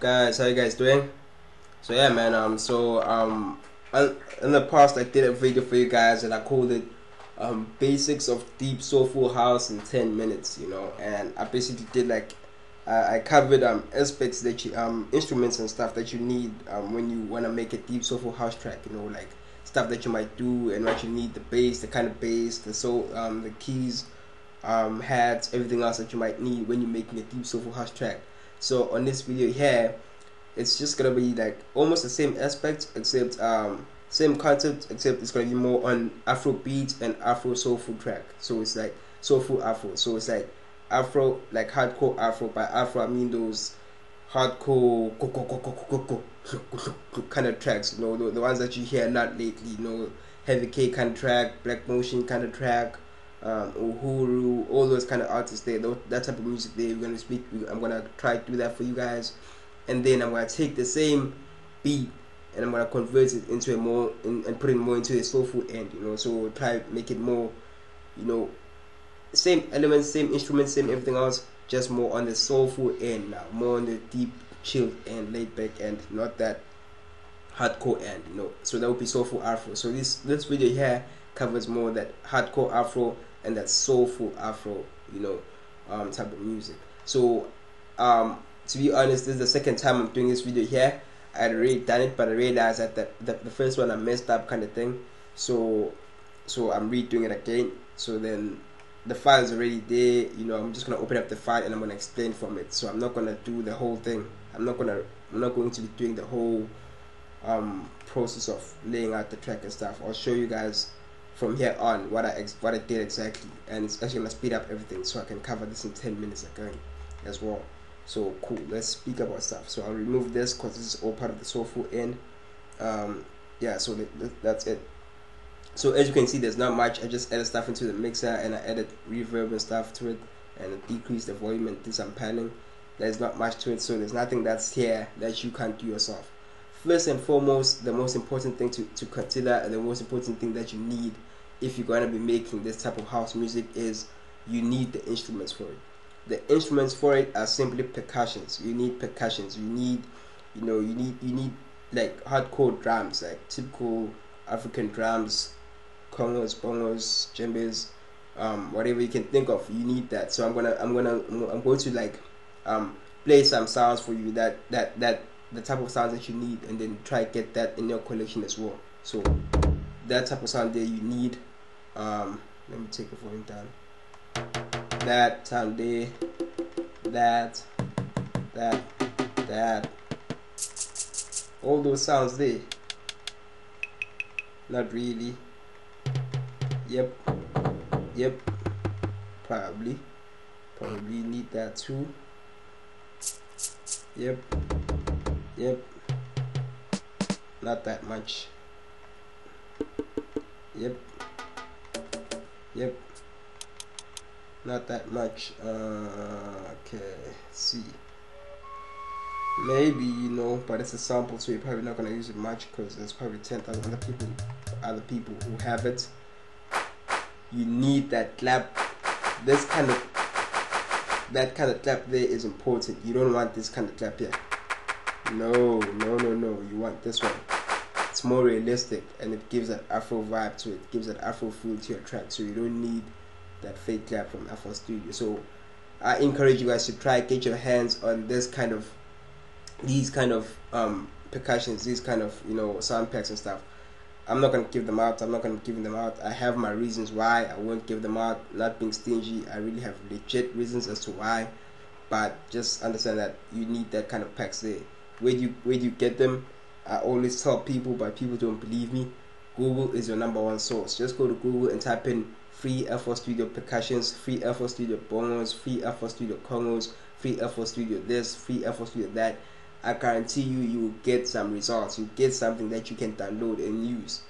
up, guys? How you guys doing? So yeah, man. In the past I did a video for you guys and I called it basics of deep soulful house in 10 minutes. And I basically did like I covered aspects that you instruments and stuff that you need when you want to make a deep soulful house track. Like stuff that you might do and what you need: the bass, the kind of bass, the keys, hats, everything else that you might need when you're making a deep soulful house track. So on this video here, it's just gonna be like almost the same aspect, except same concept, except it's gonna be more on Afro beats and Afro soulful track. So it's like soulful Afro. So it's like Afro, like hardcore Afro. By Afro I mean those hardcore kind of tracks. The ones that you hear a lot lately. Heavy K kind of track, Black Motion kind of track. Uhuru, all those kind of artists there, that type of music there. I'm gonna try to do that for you guys, and then I'm gonna take the same beat and I'm gonna convert it into a more and put it more into a soulful end. So we'll try to make it more, same elements, same instruments, same everything else, just more on the soulful end now, more on the deep, chilled and laid back end, not that hardcore end. So that would be soulful Afro. So this video here covers more that hardcore Afro and that soulful Afro, type of music. So to be honest, this is the second time I'm doing this video here. I had already done it, but I realized that the first one I messed up, kind of thing. So I'm redoing it again. So then the file is already there. I'm just gonna open up the file and I'm gonna explain from it. So I'm not gonna do the whole thing. I'm not going to be doing the whole process of laying out the track and stuff. I'll show you guys from here on what I did exactly, and it's actually gonna speed up everything so I can cover this in 10 minutes again as well. So cool, let's speak about stuff. So I'll remove this because this is all part of the soulful end. Yeah, so that's it. So as you can see, there's not much. I just added stuff into the mixer and I added reverb and stuff to it and decreased the volume and did some panning. There's not much to it, so there's nothing that's here that you can't do yourself. First and foremost, the most important thing to consider, and the most important thing that you need if you're going to be making this type of house music, is you need the instruments for it. The instruments for it are simply percussions. You need percussions. You need like hardcore drums, like typical African drums, congos, bongos, djembes, whatever you can think of. You need that. So I'm going to like play some sounds for you that the type of sounds that you need, and then try to get that in your collection as well. So that type of sound there you need. Let me take the volume down. That sound there, that, all those sounds there. Not really. Yep. Probably need that too. Yep. Not that much. Yep. Not that much. Okay, see. Maybe, but it's a sample, so you're probably not gonna use it much because there's probably 10,000 other people who have it. You need that clap. That kind of clap there is important. You don't want this kind of clap here. No. You want this one. It's more realistic and it gives that Afro vibe to it. It gives that Afro feel to your track. So you don't need that fake clap from Afro Studio. So I encourage you guys to try get your hands on these kind of percussions, these kind of sound packs and stuff. I'm not gonna give them out. I have my reasons why I won't give them out. Not being stingy. I really have legit reasons as to why. But just understand that you need that kind of packs there. Where do you get them? I always tell people, but people don't believe me. Google is your #1 source. Just go to Google and type in free FL Studio percussions, free FL Studio bongos, free FL Studio congos, free FL Studio this, free FL Studio that. I guarantee you will get some results. You get something that you can download and use,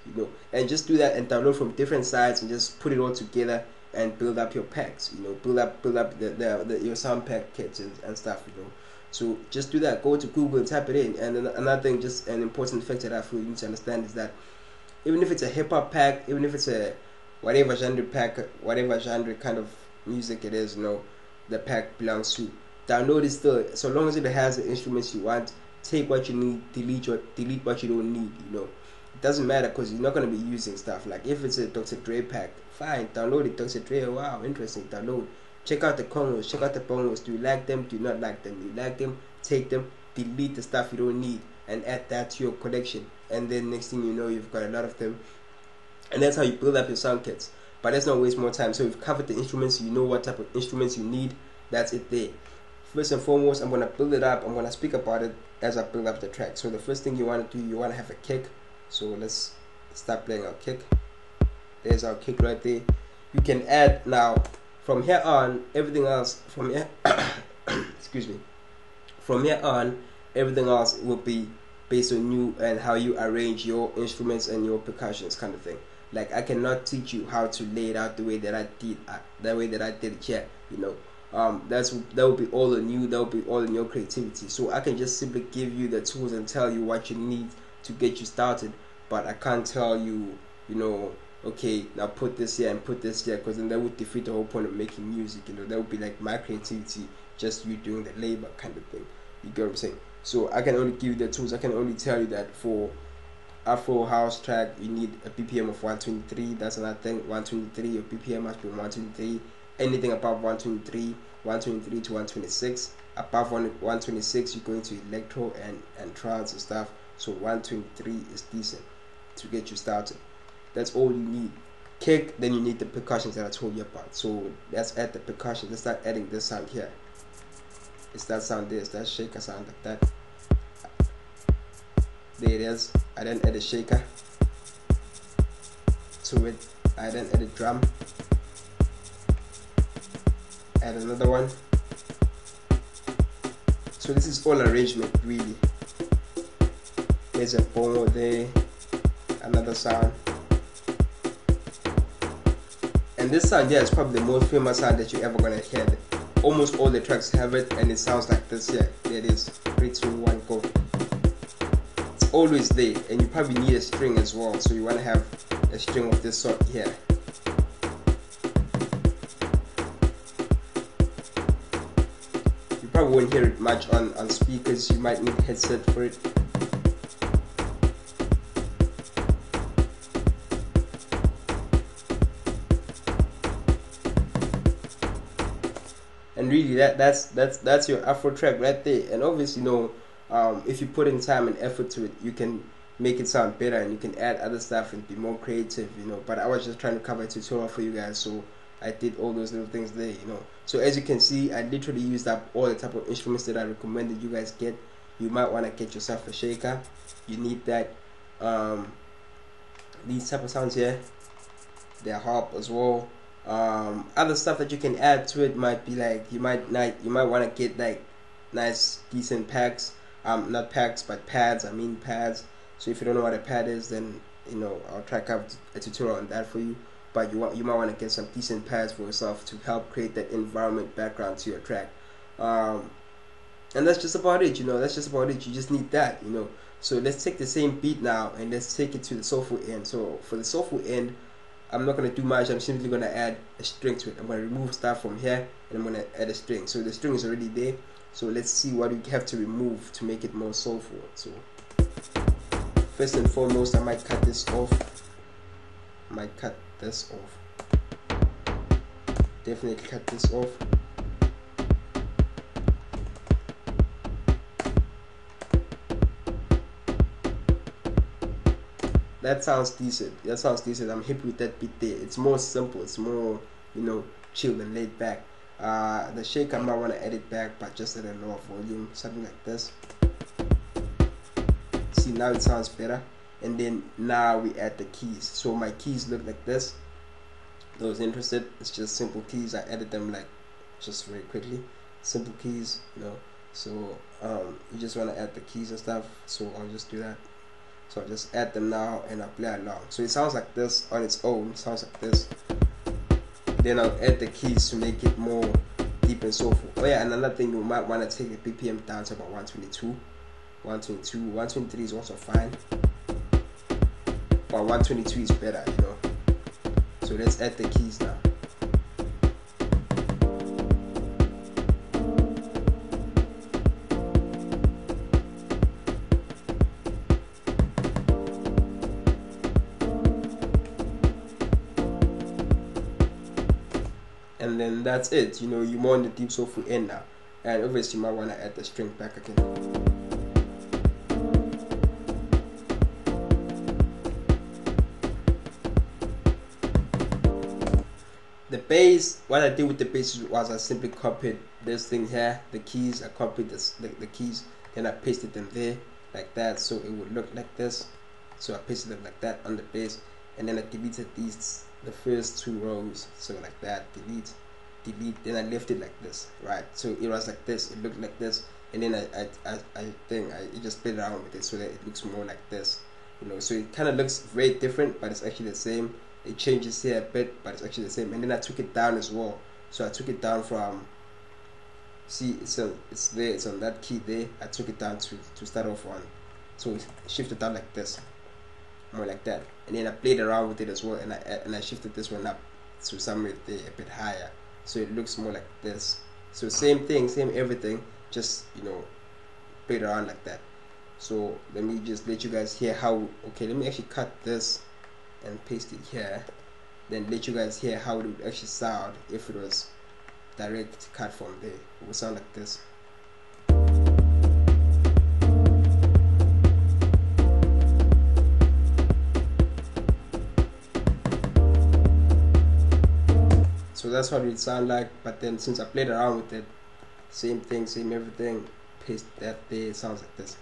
and just do that and download from different sites and just put it all together and build up your packs. Build up your sound pack kits and stuff. So just do that. Go to Google and type it in. And then another thing, just an important fact that I feel you need to understand, is that even if it's a hip hop pack, even if it's a whatever genre pack, whatever genre kind of music it is, the pack belongs to, download it still. So long as it has the instruments you want, take what you need, delete what you don't need. It doesn't matter, because you're not going to be using stuff. Like if it's a Dr. Dre pack, fine, download it. Dr. Dre, wow, interesting, download. Check out the congos, check out the bongos. Do you like them? Do you not like them? Do you like them? Take them, delete the stuff you don't need, and add that to your collection. And then next thing you know, you've got a lot of them. And that's how you build up your sound kits. But let's not waste more time. So we've covered the instruments. You know what type of instruments you need. That's it there. First and foremost, I'm going to build it up. I'm going to speak about it as I build up the track. So the first thing you want to do, you want to have a kick. So let's start playing our kick. There's our kick right there. You can add now, from here on, everything else, from here, excuse me, from here on, everything else will be based on you and how you arrange your instruments and your percussions, kind of thing. Like I cannot teach you how to lay it out the way that I did, it here. That will be all on you. That will be all in your creativity. So I can just simply give you the tools and tell you what you need to get you started. But I can't tell you, okay, now put this here and put this here, because then that would defeat the whole point of making music. That would be like my creativity, just you doing the labor, kind of thing. You get what I'm saying? So I can only give you the tools. I can only tell you that for Afro house track, you need a BPM of 123. That's another thing. 123, your BPM must be 123. Anything above 123 to 126. Above 126, you're going to electro and trance and stuff. So 123 is decent to get you started. That's all you need. Kick, then you need the percussions that I told you about. So let's add the percussion. Let's start adding this sound here. It's that sound there. It's that shaker sound like that. There it is. I then add a shaker to it. I then add a drum. Add another one. So this is all arrangement, really. There's a bongo there, another sound. And this sound here is probably the most famous sound that you're ever gonna hear. Almost all the tracks have it, and it sounds like this here. There it is. 3, 2, 1, go. It's always there, and you probably need a string as well. So you wanna have a string of this sort here. You probably won't hear it much on speakers. You might need a headset for it. And really, that's your Afro track right there. And obviously, if you put in time and effort to it, you can make it sound better, and you can add other stuff and be more creative, But I was just trying to cover a tutorial for you guys, so I did all those little things there, So as you can see, I literally used up all the type of instruments that I recommended you guys get. You might want to get yourself a shaker. You need that. These type of sounds here, they're harp as well. Other stuff that you can add to it might be like, you might want to get like nice decent packs, not packs but pads. I mean pads. So if you don't know what a pad is, then I'll try to have a tutorial on that for you. But you might want to get some decent pads for yourself to help create that environment background to your track. And that's just about it. That's just about it. You just need that. So let's take the same beat now and let's take it to the soulful end. So for the soulful end, I'm not going to do much. I'm simply going to add a string to it. I'm going to remove stuff from here and I'm going to add a string. So the string is already there. So let's see what we have to remove to make it more soulful. So first and foremost, I might cut this off. Definitely cut this off. That sounds decent. I'm happy with that beat there. It's more simple. It's more, chill and laid back. The shaker, I might want to edit back, but just at a lower volume, something like this. See, now it sounds better. And then now we add the keys. So my keys look like this. Those interested, it's just simple keys. I added them like just very quickly. Simple keys, So you just want to add the keys and stuff. So I'll just do that. So I'll just add them now and I'll play along. So it sounds like this on its own. It sounds like this. Then I'll add the keys to make it more deep and soulful. Oh yeah, and another thing, you might want to take the BPM down to about 122. 123 is also fine. But 122 is better, So let's add the keys now. and then that's it. You know, you're more on the deep soulful end now, and obviously you might want to add the string back again. The bass, what I did with the bass was I simply copied this thing here, the keys. I copied this, the keys, then I pasted them there like that, so it would look like this. So I pasted them like that on the bass, and then I deleted these, the first 2 rows, so like that, delete, then I left it like this, right? So it was like this, it looked like this, and then I just played around with it so that it looks more like this, you know. So it kind of looks very different, but it's actually the same. It changes here a bit, but it's actually the same. And then I took it down as well. So I took it down from, see, it's there, it's on that key there. I took it down to start off on. So shift it down like this, more like that. And then I played around with it as well, and I shifted this one up to somewhere there a bit higher, so it looks more like this. So same thing, same everything, just, you know, played around like that. So let me just let you guys hear how. Okay, let me actually cut this and paste it here, then let you guys hear how it would actually sound if it was direct cut from there. It would sound like this. So that's what it would sound like, but then since I played around with it, same thing, same everything, paste that there, it sounds like this.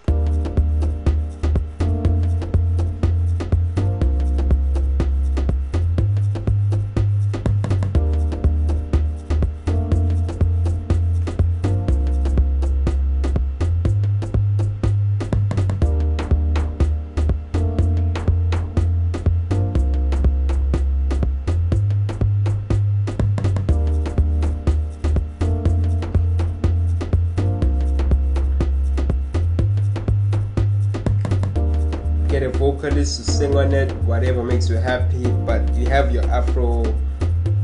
Get a vocalist to sing on it, whatever makes you happy, but you have your Afro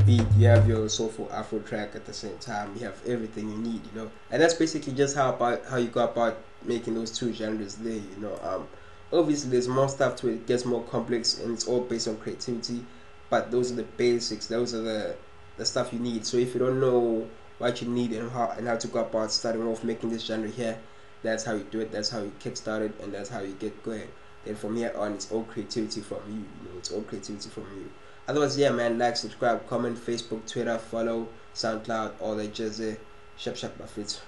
beat, you have your soulful Afro track at the same time, you have everything you need, you know. And that's basically just how you go about making those 2 genres there, you know. Obviously there's more stuff to it, it gets more complex, and it's all based on creativity, but those are the basics, those are the stuff you need. So if you don't know what you need and how to go about starting off making this genre here, that's how you do it, that's how you kickstart it, and that's how you get going. Then from here on, it's all creativity from you, you know, it's all creativity from you. Otherwise, yeah, man, like, subscribe, comment, Facebook, Twitter, follow, SoundCloud, all that jazz. Shop, my friends.